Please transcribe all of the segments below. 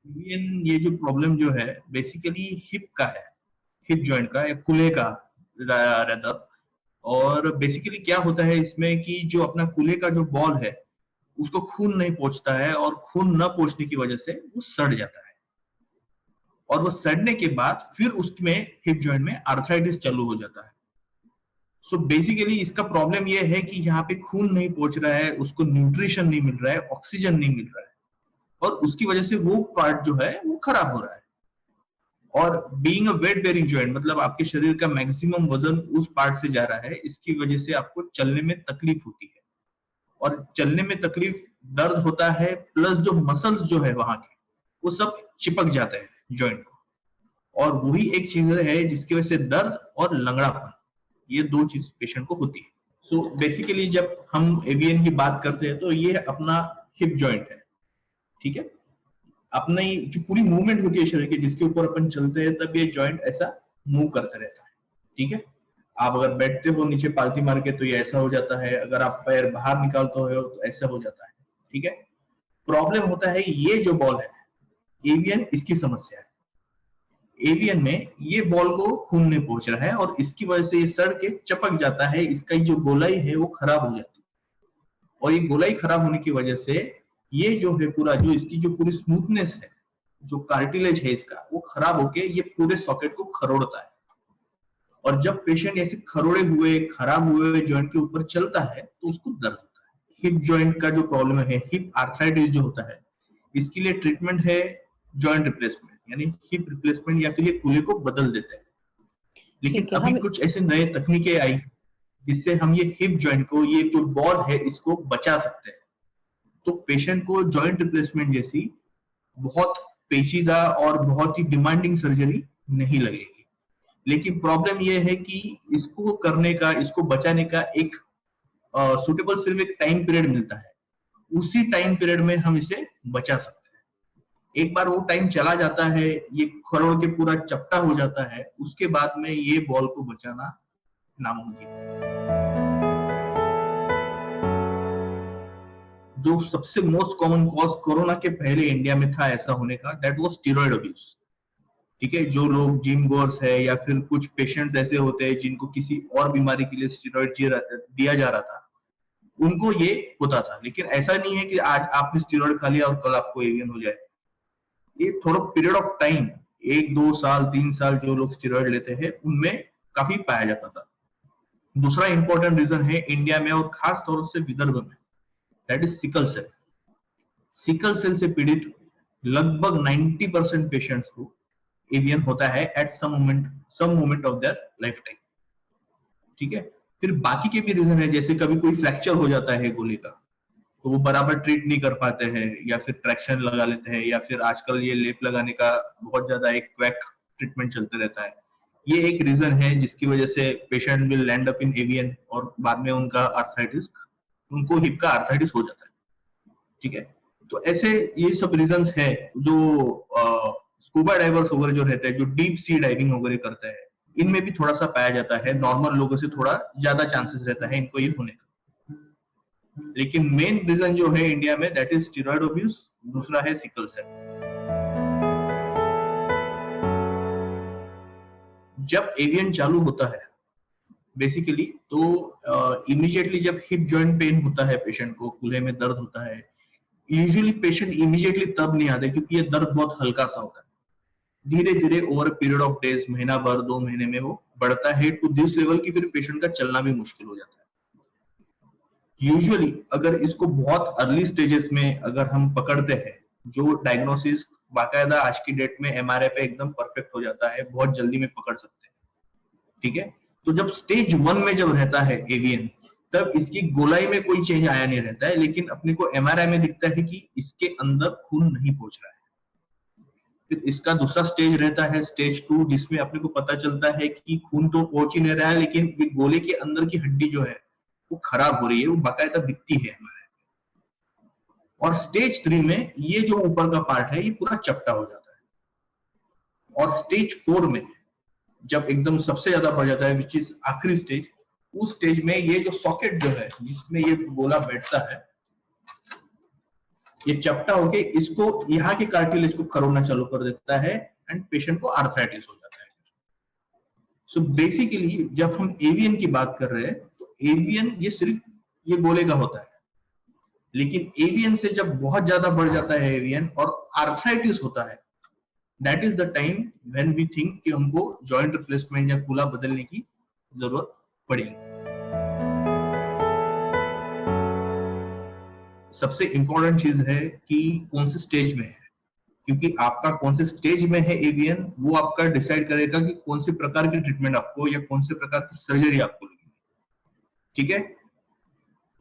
ये जो प्रॉब्लम जो है बेसिकली हिप का है, हिप जॉइंट का या कुल्हे का रहता। और बेसिकली क्या होता है इसमें कि जो अपना कुल्हे का जो बॉल है उसको खून नहीं पहुंचता है, और खून न पहुंचने की वजह से वो सड़ जाता है, और वो सड़ने के बाद फिर उसमें हिप जॉइंट में आर्थराइटिस चालू हो जाता है। सो बेसिकली इसका प्रॉब्लम ये है कि यहाँ पे खून नहीं पहुंच रहा है, उसको न्यूट्रिशन नहीं मिल रहा है, ऑक्सीजन नहीं मिल रहा है, और उसकी वजह से वो पार्ट जो है वो खराब हो रहा है। और being a weight bearing joint मतलब आपके शरीर का मैक्सिमम वजन उस पार्ट से जा रहा है, इसकी वजह से आपको चलने में तकलीफ होती है, और चलने में तकलीफ, दर्द होता है, प्लस जो मसल्स जो है वहां के वो सब चिपक जाते हैं जॉइंट को, और वही एक चीज है जिसकी वजह से दर्द और लंगड़ापन, ये दो चीज पेशेंट को होती है। सो बेसिकली जब हम एवीएन की बात करते हैं तो ये अपना हिप जॉइंट है, ठीक है। अपना ही जो पूरी मूवमेंट होती है शरीर की जिसके ऊपर अपन चलते हैं तब ये जॉइंट ऐसा मूव करता रहता है, ठीक है। आप अगर बैठते हो नीचे पालती मार के तो ये ऐसा हो जाता है, अगर आप पैर बाहर निकालते हो तो ऐसा हो जाता है, ठीक है। प्रॉब्लम होता है ये जो बॉल है एवीएन, इसकी समस्या है। एवीएन में ये बॉल को खून नहीं पहुंच रहा है और इसकी वजह से ये सड़ के चपक जाता है, इसका जो गोलाई है वो खराब हो जाती है, और ये गोलाई खराब होने की वजह से ये जो है पूरा जो इसकी जो पूरी स्मूथनेस है, जो कार्टिलेज है इसका, वो खराब होके ये पूरे सॉकेट को खरोड़ता है। और जब पेशेंट ऐसे खरोड़े हुए खराब हुए जॉइंट के ऊपर चलता है तो उसको दर्द होता है। हिप जॉइंट का जो प्रॉब्लम है, हिप आर्थराइटिस जो होता है, इसके लिए ट्रीटमेंट है जॉइंट रिप्लेसमेंट, यानी हिप रिप्लेसमेंट, या फिर ये कुल्हे को बदल देते हैं। लेकिन अभी कुछ ऐसे नए तकनीकें आई जिससे हम ये हिप जॉइंट को, ये जो बॉल है, इसको बचा सकते हैं। तो पेशेंट को जॉइंट रिप्लेसमेंट जैसी बहुत पेचीदा और बहुत ही डिमांडिंग सर्जरी नहीं लगेगी। लेकिन प्रॉब्लम यह है कि इसको करने का, इसको बचाने का एक सुटेबल सिर्फ एक टाइम पीरियड मिलता है, उसी टाइम पीरियड में हम इसे बचा सकते हैं। एक बार वो टाइम चला जाता है, ये खरोड़ के पूरा चपटा हो जाता है, उसके बाद में ये बॉल को बचाना नामुमकिन है। जो सबसे मोस्ट कॉमन कॉज कोरोना के पहले इंडिया में था ऐसा होने का, दैट वाज स्टेरॉइड अब्यूज, ठीक है। जो लोग जिम गोर्स है या फिर कुछ पेशेंट्स ऐसे होते हैं जिनको किसी और बीमारी के लिए स्टेरॉइड दिया जा रहा था, उनको ये होता था। लेकिन ऐसा नहीं है कि आज आपने स्टेरॉइड खा लिया और कल आपको एवीएन हो जाए। ये थोड़ा पीरियड ऑफ टाइम, 1-2 साल 3 साल जो लोग स्टेरॉइड लेते हैं उनमें काफी पाया जाता था। दूसरा इंपॉर्टेंट रीजन है इंडिया में और खास तौर से विदर्भ में, that is sickle cell. Sickle cell से पीड़ित लगभग 90% पेशेंट्स को एवीएन होता है at some moment of their life time, ठीक है। फिर बाकी के भी रीजन है, जैसे कभी कोई फ्रैक्चर हो जाता है गोली का तो वो बराबर ट्रीट नहीं कर पाते हैं, या फिर ट्रैक्शन लगा लेते हैं, या फिर आजकल ये लेप लगाने का बहुत ज्यादा एक क्वैक ट्रीटमेंट चलते रहता है। ये एक रीजन है जिसकी वजह से patient will land up in AVN और बाद में उनका आर्थराइटिस, उनको हिप का आर्थराइटिस हो जाता है, ठीक है। तो ऐसे ये सब रीजंस है। जो स्कूबा डाइवर्स वगैरह जो रहते हैं, जो डीप सी डाइविंग वगैरह करते हैं, इनमें भी थोड़ा सा पाया जाता है। नॉर्मल लोगों से थोड़ा ज्यादा चांसेस रहता है इनको ये होने का। लेकिन मेन रीजन जो है इंडिया में, दैट इज स्टेरॉइड अब्यूज, दूसरा है सिकल सेल। जब एवीएन चालू होता है बेसिकली तो इमीडिएटली जब हिप जॉइंट पेन होता है पेशेंट को, कूल्हे में दर्द होता है, यूजुअली पेशेंट इमीडिएटली तब नहीं आते क्योंकि ये दर्द बहुत हल्का सा होता है। धीरे धीरे ओवर पीरियड ऑफ डेज, महीना भर 2 महीने में वो बढ़ता है टू दिस लेवल की फिर पेशेंट का चलना भी मुश्किल हो जाता है। यूजुअली अगर इसको बहुत अर्ली स्टेजेस में अगर हम पकड़ते हैं, जो डायग्नोसिस बाकायदा आज की डेट में एमआरआई पे एकदम परफेक्ट हो जाता है, बहुत जल्दी में पकड़ सकते हैं, ठीक है। तो जब स्टेज 1 में जब रहता है एवीएन, तब इसकी गोलाई में कोई चेंज आया नहीं रहता है, लेकिन अपने को एमआरआई में दिखता है कि इसके अंदर खून नहीं पहुंच रहा है। फिर इसका दूसरा स्टेज रहता है स्टेज 2, जिसमें अपने को पता चलता है कि खून तो पहुंच ही नहीं रहा है, लेकिन ये गोले के अंदर की हड्डी जो है वो खराब हो रही है, वो बाकायदा दिखती है हमारे। और स्टेज 3 में ये जो ऊपर का पार्ट है ये पूरा चपटा हो जाता है। और स्टेज 4 में जब एकदम सबसे ज्यादा बढ़ जाता है, विच इज आखिरी स्टेज, उस स्टेज में ये जो सॉकेट जो है जिसमें ये गोला बैठता है, ये चपटा होके इसको यहाँ के कार्टिलेज को खरोना चालू कर देता है एंड पेशेंट को आर्थराइटिस हो जाता है। सो बेसिकली जब हम एवीएन की बात कर रहे हैं तो एवीएन ये सिर्फ ये गोले का होता है, लेकिन एवीएन से जब बहुत ज्यादा बढ़ जाता है एवीएन और आर्थराइटिस होता है, that is the time when we think कि हमको जॉइंट रिप्लेसमेंट या कूला बदलने की जरूरत पड़ेगी। सबसे इंपॉर्टेंट चीज है कि कौन से स्टेज में है, क्योंकि आपका कौन से स्टेज में है एवीएन वो आपका डिसाइड करेगा कि कौन से प्रकार की ट्रीटमेंट आपको या कौन से प्रकार की सर्जरी आपको लगेगी। ठीक है,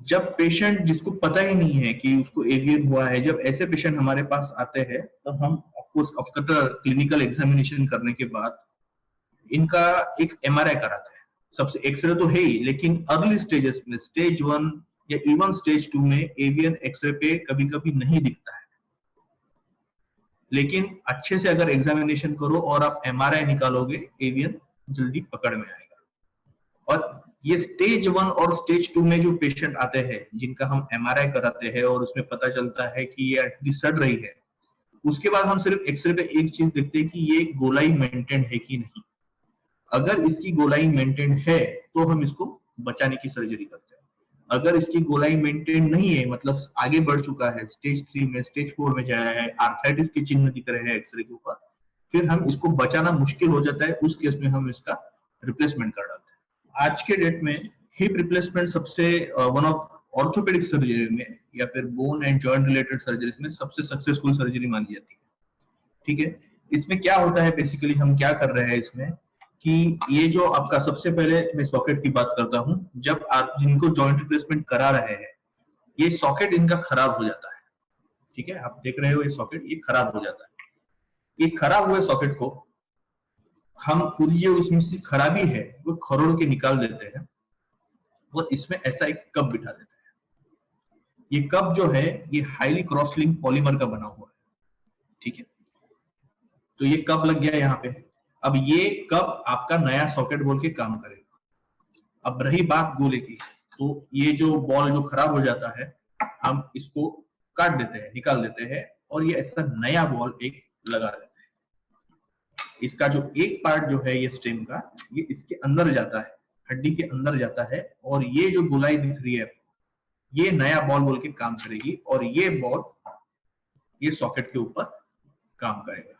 जब पेशेंट जिसको पता ही नहीं है कि उसको एवीएन हुआ है, जब ऐसे पेशेंट हमारे पास आते हैं तो हम of course after clinical examination करने के बाद इनका एक एमआरआई कराते हैं। सबसे एक्सरे तो है ही, लेकिन अर्ली स्टेजेस में स्टेज 1 या इवन स्टेज 2 में एवीएन एक्सरे पे कभी कभी नहीं दिखता है, लेकिन अच्छे से अगर एग्जामिनेशन करो और आप एमआरआई निकालोगे एवीएन जल्दी पकड़ में आएगा। और ये स्टेज 1 और स्टेज 2 में जो पेशेंट आते हैं जिनका हम एमआरआई कराते हैं और उसमें पता चलता है कि ये हड्डी सड़ रही है, उसके बाद हम सिर्फ एक्सरे पे एक चीज देखते हैं कि ये गोलाई मेंटेन है कि नहीं। अगर इसकी गोलाई मेंटेन है तो हम इसको बचाने की सर्जरी करते हैं। अगर इसकी गोलाई मेंटेन नहीं है, मतलब आगे बढ़ चुका है, स्टेज 3 में स्टेज 4 में जाया है, आर्थराइटिस के चिन्ह दिख रहे हैं एक्सरे के ऊपर, फिर हम इसको बचाना मुश्किल हो जाता है। उस केस में हम इसका रिप्लेसमेंट कर डालते हैं। आज के डेट में हिप रिप्लेसमेंट सबसे वन ऑफ ऑर्थोपेडिक सर्जरी में या फिर bone and joint related surgery में सबसे सक्सेसफुल सर्जरी मानी जाती है। ठीक है, इसमें क्या होता है, बेसिकली हम क्या कर रहे हैं इसमें कि ये जो आपका सबसे पहले मैं सॉकेट की बात करता हूं। जब आप जिनको जॉइंट रिप्लेसमेंट करा रहे हैं, ये सॉकेट इनका खराब हो जाता है। ठीक है, आप देख रहे हो ये सॉकेट ये खराब हो जाता है। ये खराब हुए सॉकेट को हम पूरी जो उसमें से खराबी है वो खरोड़ के निकाल देते हैं और इसमें ऐसा एक कप बिठा देते हैं। ये कप जो है ये हाईली क्रॉस लिंक पॉलीमर का बना हुआ है। ठीक है, तो ये कप लग गया यहाँ पे। अब ये कप आपका नया सॉकेट बोल के काम करेगा। अब रही बात गोले की, तो ये जो बॉल जो खराब हो जाता है हम इसको काट देते हैं, निकाल देते हैं और ये ऐसा नया बॉल एक लगा देते हैं। इसका जो एक पार्ट जो है ये स्टेम का, ये इसके अंदर जाता है, हड्डी के अंदर जाता है और ये जो गोलाई दिख रही है ये नया बॉल बोल के काम करेगी और ये बॉल ये सॉकेट के ऊपर काम करेगा।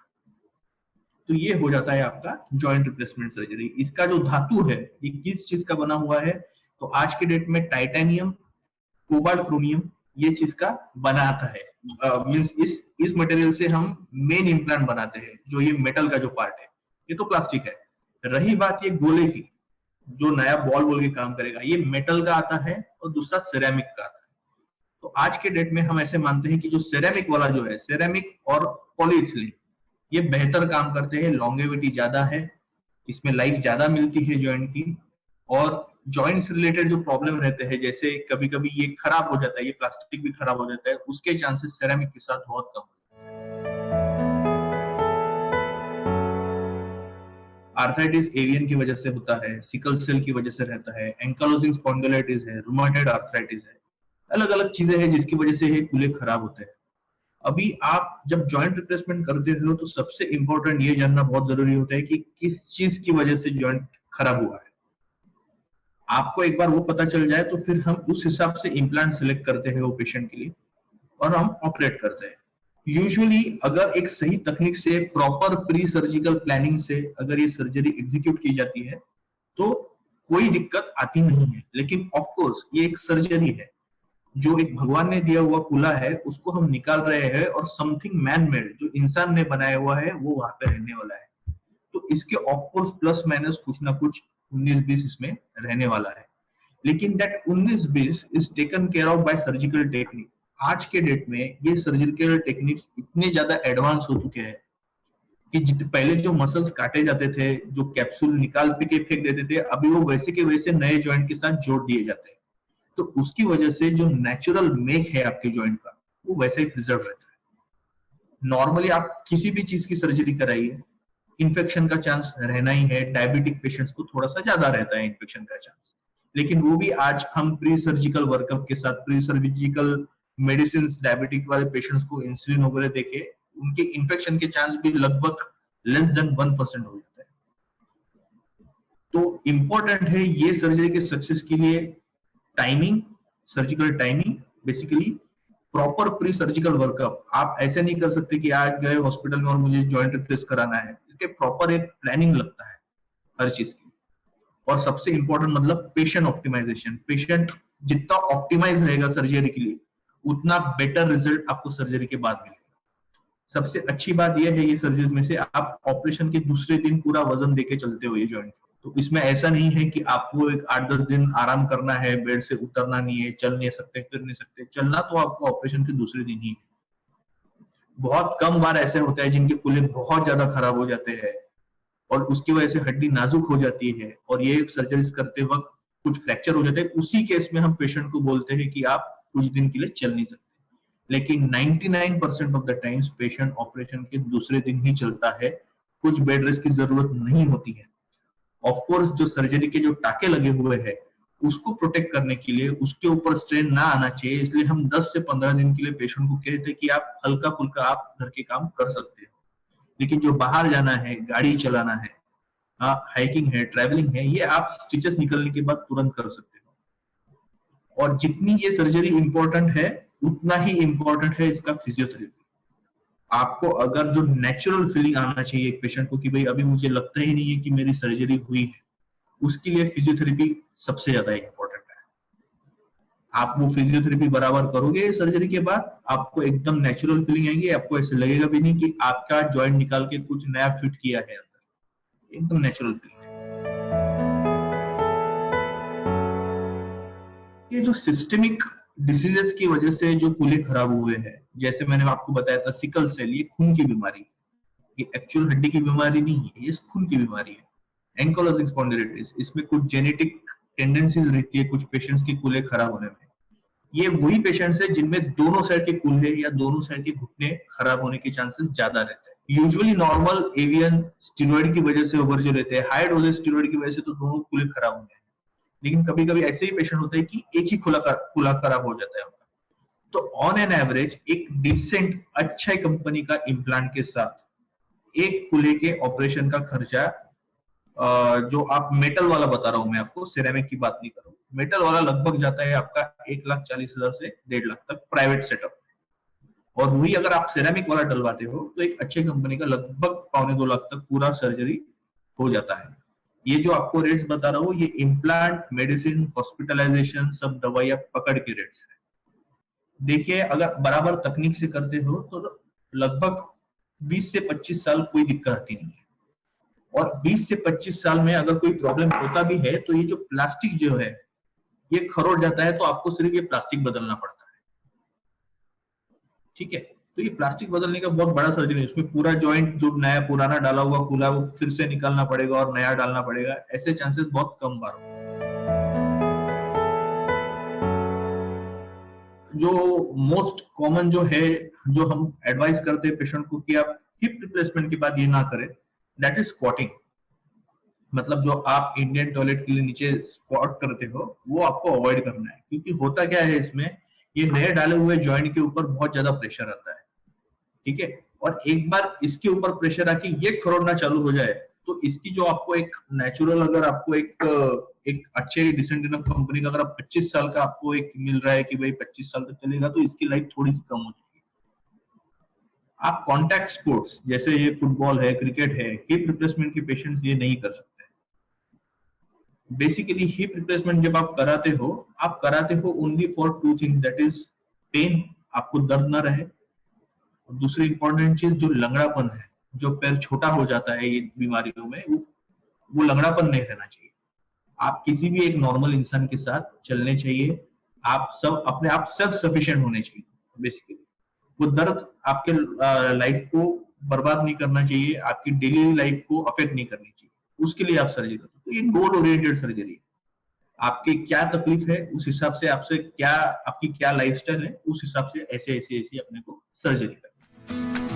तो ये हो जाता है आपका जॉइंट रिप्लेसमेंट सर्जरी। इसका जो धातु है ये किस चीज का बना हुआ है, तो आज के डेट में टाइटेनियम, कोबाल्ट, क्रोमियम ये चीज का बनाता है। मींस इस मटेरियल से हम मेन इम्प्लांट बनाते हैं। जो ये मेटल का जो पार्ट है ये तो प्लास्टिक है। रही बात ये गोले की, जो नया बॉल बोल के काम करेगा, ये मेटल का आता है और दूसरा सिरेमिक का आता है। तो आज के डेट में हम ऐसे मानते हैं कि जो सिरेमिक वाला जो है, सिरेमिक और पॉलीइथिलीन, ये बेहतर काम करते हैं, लॉन्गेविटी ज्यादा है, इसमें लाइफ ज्यादा मिलती है जॉइंट की। और जॉइंट से रिलेटेड जो प्रॉब्लम रहते हैं, जैसे कभी कभी ये खराब हो जाता है, ये प्लास्टिक भी खराब हो जाता है, उसके चांसेस सिरेमिक के साथ बहुत कम। आर्थराइटिस एवियन की वजह से होता है, सिकल सेल की वजह से रहता है, एंकालोजिंग स्पॉन्डिलाइटिस है, रूमेटॉइड आर्थराइटिस है, अलग अलग चीजें हैं जिसकी वजह से ये कूल्हे खराब होते हैं। अभी आप जब जॉइंट रिप्लेसमेंट करते हो तो सबसे इंपॉर्टेंट ये जानना बहुत जरूरी होता है कि किस चीज की वजह से जॉइंट खराब हुआ है। आपको एक बार वो पता चल जाए तो फिर हम उस हिसाब से इम्प्लांट सिलेक्ट करते हैं वो पेशेंट के लिए और हम ऑपरेट करते हैं। यूजुअली अगर एक सही तकनीक से, प्रॉपर प्री सर्जिकल प्लानिंग से अगर ये सर्जरी एग्जीक्यूट की जाती है तो कोई दिक्कत आती नहीं है। लेकिन ऑफ कोर्स ये एक सर्जरी है, जो एक भगवान ने दिया हुआ कूल्हा है उसको हम निकाल रहे हैं और समथिंग मैन मेड जो इंसान ने बनाया हुआ है वो वहां पे रहने वाला है। तो इसके ऑफ कोर्स प्लस माइनस कुछ ना कुछ 19-20 इसमें रहने वाला है। लेकिन that 19-20 is taken care of bye surgical technique. आज के डेट में ये सर्जिकल टेक्निक्स इतने ज्यादा एडवांस हो चुके हैं कि पहले जो मसल्स काटे जाते थे, जो कैप्सूल निकाल के फेंक देते थे, अभी वो वैसे के वैसे नए जॉइंट के साथ जोड़ दिए जाते हैं। तो उसकी वजह से जो नेचुरल मेक है आपके जॉइंट का वो वैसे ही प्रिजर्व रहता है। नॉर्मली आप किसी भी चीज की सर्जरी कराइए, इन्फेक्शन का चांस रहना ही है। डायबिटिक पेशेंट्स को थोड़ा सा ज्यादा रहता है इन्फेक्शन का चांस, लेकिन वो भी आज हम प्री सर्जिकल वर्कअप के साथ, प्री सर्जिकल मेडिसिन डायबिटिक वाले पेशेंट्स को इंसुलिन वगैरह देके उनके इन्फेक्शन के चांस भी लगभग लेस देन 1% हो जाता है। तो इम्पोर्टेंट है ये सर्जरी के सक्सेस के लिए timing, surgical timing, basically proper pre surgical workup. आप ऐसे नहीं कर सकते कि आज गए हॉस्पिटल में और मुझे जॉइंट रिप्लेस कराना है, इसके प्रॉपर एक प्लानिंग लगता है हर चीज की। और सबसे इंपॉर्टेंट मतलब पेशेंट ऑप्टिमाइजेशन। पेशेंट जितना ऑप्टिमाइज रहेगा सर्जरी के लिए उतना बेटर रिजल्ट आपको सर्जरी के बाद मिलेगा। सबसे अच्छी बात यह है ये सर्जरी में से आप ऑपरेशन के दूसरे दिन पूरा वजन देके चलते हो ये जॉइंट। तो इसमें ऐसा नहीं है कि आपको एक 8-10 दिन आराम करना है, बेड से उतरना नहीं है, चल नहीं सकते, फिर नहीं सकते। चलना तो आपको ऑपरेशन के दूसरे दिन ही है। बहुत कम बार ऐसे होता है जिनके कुल्हे बहुत ज्यादा खराब हो जाते हैं और उसकी वजह से हड्डी नाजुक हो जाती है और ये सर्जरी करते वक्त कुछ फ्रैक्चर हो जाते हैं। उसी केस में हम पेशेंट को बोलते हैं कि आप कुछ दिन के लिए चल नहीं सकते। लेकिन 99% of the times patient operation के दूसरे दिन ही चलता है, कुछ बेड रेस्ट की जरूरत नहीं होती है। ऑफ कोर्स जो सर्जरी के जो टाके लगे हुए हैं उसको प्रोटेक्ट करने के लिए उसके ऊपर स्ट्रेन ना आना चाहिए, इसलिए हम 10 से 15 दिन के लिए पेशेंट को कहते हैं कि आप हल्का फुल्का आप घर के काम कर सकते हो। लेकिन जो बाहर जाना है, गाड़ी चलाना है, हाइकिंग है, ट्रैवलिंग है, ये आप स्टिचेस निकलने के बाद तुरंत कर सकते हो। और जितनी ये सर्जरी इंपॉर्टेंट है उतना ही इंपॉर्टेंट है इसका फिजियोथेरेपी। आपको अगर जो नेचुरल फीलिंग आना चाहिए एक पेशेंट को कि भाई अभी मुझे लगता ही नहीं है कि मेरी सर्जरी हुई है, उसके लिए फिजियोथेरेपी सबसे ज्यादा इंपॉर्टेंट है। आप वो फिजियोथेरेपी बराबर करोगे सर्जरी के बाद आपको एकदम नेचुरल फीलिंग आएगी, आपको ऐसे लगेगा भी नहीं कि आपका जॉइंट निकाल के कुछ नया फिट किया है अंदर, एकदम नेचुरल फीलिंग है। ये जो सिस्टेमिक डिसीजेस की वजह से जो कुल्हे खराब हुए हैं, जैसे मैंने आपको बताया था सिकल सेल, ये खून की बीमारी, ये एक्चुअल हड्डी की बीमारी नहीं है, ये खून की बीमारी है। एंकोलॉजिक स्पॉन्डिलाइटिस, इसमें कुछ जेनेटिक टेंडेंसीज रहती है कुछ पेशेंट्स की कुल्हे खराब होने में। ये वही पेशेंट्स है जिनमें दोनों साइड के कुल्हे या दोनों साइड के घुटने खराब होने के चांसेस ज्यादा रहते हैं। यूजुअली नॉर्मल एवियन स्टेरॉइड की वजह से ओवर जो रहते हैं, हाई डोजेज स्टेरॉइड की वजह से तो दोनों कुल्हे खराब होते हैं। लेकिन कभी कभी ऐसे ही पेशेंट होते हैं कि एक ही कुल्हा खराब हो जाता है उनका। तो ऑन एन एवरेज एक डिसेंट अच्छा कंपनी का इम्प्लांट के साथ एक कुल्हे के ऑपरेशन का खर्चा, जो आप मेटल वाला बता रहा हूं मैं आपको, सिरेमिक की बात नहीं कर रहा हूं, मेटल वाला लगभग जाता है आपका 1,40,000 से 1.5 लाख तक प्राइवेट सेटअप। और वही अगर आप सिरेमिक वाला डलवाते हो तो एक अच्छे कंपनी का लगभग 1.25-2 लाख तक पूरा सर्जरी हो जाता है। ये जो आपको रेट्स बता रहा हूँ ये इम्प्लांट, मेडिसिन, हॉस्पिटलाइजेशन, सब दवाइयां पकड़ के रेट्स है। देखिए अगर बराबर तकनीक से करते हो तो लगभग 20 से 25 साल कोई दिक्कत आती नहीं है। और 20 से 25 साल में अगर कोई प्रॉब्लम होता भी है तो ये जो प्लास्टिक जो है ये खरोट जाता है, तो आपको सिर्फ ये प्लास्टिक बदलना पड़ता है। ठीक है, तो ये प्लास्टिक बदलने का बहुत बड़ा सर्जरी है, उसमें पूरा जॉइंट जो नया पुराना डाला हुआ खुला वो फिर से निकालना पड़ेगा और नया डालना पड़ेगा, ऐसे चांसेस बहुत कम बार होते हैं। जो मोस्ट कॉमन जो है, जो हम एडवाइस करते हैं पेशेंट को कि आप हिप रिप्लेसमेंट के बाद ये ना करें, दैट इज स्क्वाटिंग। मतलब जो आप इंडियन टॉयलेट के लिए नीचे स्क्वाट करते हो वो आपको अवॉइड करना है, क्योंकि होता क्या है इसमें, ये नए डाले हुए जॉइंट के ऊपर बहुत ज्यादा प्रेशर आता है। ठीक है, और एक बार इसके ऊपर प्रेशर आके ये खरोड़ना चालू हो जाए तो इसकी जो आपको एक नेचुरल, अगर आपको एक अच्छे डिसेंट इनफ कंपनी का अगर आप 25 साल का आपको एक मिल रहा है कि भाई 25 साल तक चलेगा, तो इसकी लाइफ थोड़ी सी कम हो जाएगी। आप कॉन्टैक्ट स्पोर्ट्स जैसे ये फुटबॉल है, क्रिकेट है, हिप रिप्लेसमेंट के पेशेंट्स ये नहीं कर सकते। बेसिकली हिप रिप्लेसमेंट जब आप कराते हो only for 2 things, that is pain, आपको दर्द ना रहे, और दूसरी इंपॉर्टेंट चीज जो लंगड़ापन है, जो पैर छोटा हो जाता है ये बीमारियों में, वो लंगड़ापन नहीं रहना चाहिए। आप किसी भी एक नॉर्मल इंसान के साथ चलने चाहिए, आप सब अपने आप सेल्फ सफिशिएंट होने चाहिए। बेसिकली वो दर्द आपके लाइफ को बर्बाद नहीं करना चाहिए, आपकी डेली लाइफ को अफेक्ट नहीं करनी चाहिए, उसके लिए आप सर्जरी करते हो। तो ये गोल ओरिएंटेड सर्जरी है। आपकी क्या तकलीफ है उस हिसाब से आपसे क्या, आपकी क्या लाइफस्टाइल है उस हिसाब से ऐसे अपने को सर्जरी करनी है।